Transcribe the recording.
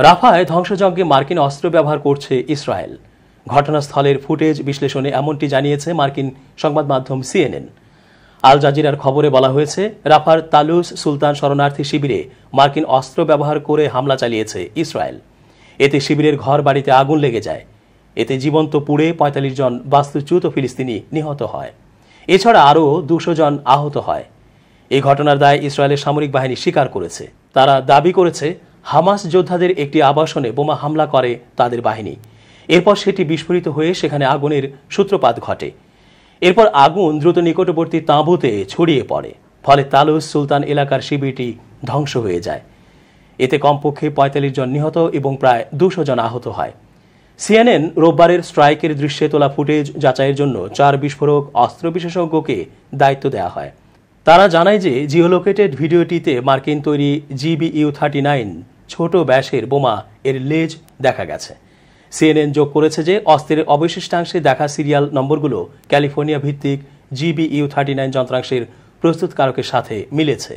রাফায় ধ্বংসযজ্ঞে মার্কিন অস্ত্র ব্যবহার করছে ইসরায়েল। ঘটনাস্থলের ফুটেজ বিশ্লেষণে এমনটি জানিয়েছে মার্কিন সংবাদ মাধ্যম সিএনএন। আল জাজিরার খবরে বলা হয়েছে, রাফার তালুস সুলতান শরণার্থী শিবিরে মার্কিন অস্ত্র ব্যবহার করে হামলা চালিয়েছে ইসরায়েল। এতে শিবিরের ঘর বাড়িতে আগুন লেগে যায়। এতে জীবন্ত পুড়ে ৪৫ জন বাস্তুচ্যুত ফিলিস্তিনি নিহত হয়। এছাড়া আরও ২০০ জন আহত হয়। এই ঘটনার দায় ইসরায়েলের সামরিক বাহিনী স্বীকার করেছে। তারা দাবি করেছে, হামাস যোদ্ধাদের একটি আবাসনে বোমা হামলা করে তাদের বাহিনী। এরপর সেটি বিস্ফোরিত হয়ে সেখানে আগুনের সূত্রপাত ঘটে। এরপর আগুন দ্রুত নিকটবর্তী তাঁবুতে ছড়িয়ে পড়ে। ফলে তালুস সুলতান এলাকার শিবিরটি ধ্বংস হয়ে যায়। এতে কমপক্ষে ৪৫ জন নিহত এবং প্রায় ২০০ জন আহত হয়। সিএনএন রোববারের স্ট্রাইকের দৃশ্যে তোলা ফুটেজ যাচাইয়ের জন্য ৪ বিস্ফোরক অস্ত্র বিশেষজ্ঞকে দায়িত্ব দেওয়া হয়। তারা জানায় যে জিওলোকেটেড ভিডিওটিতে মার্কিন তৈরি GBU-39 ছোট ব্যাসের বোমা এর লেজ দেখা গেছে। সিএনএন যোগ করেছে যে অস্ত্রের অবশিষ্টাংশে দেখা সিরিয়াল নম্বরগুলো ক্যালিফোর্নিয়া ভিত্তিক GBU-39 যন্ত্রাংশের প্রস্তুতকারকের সাথে মিলেছে।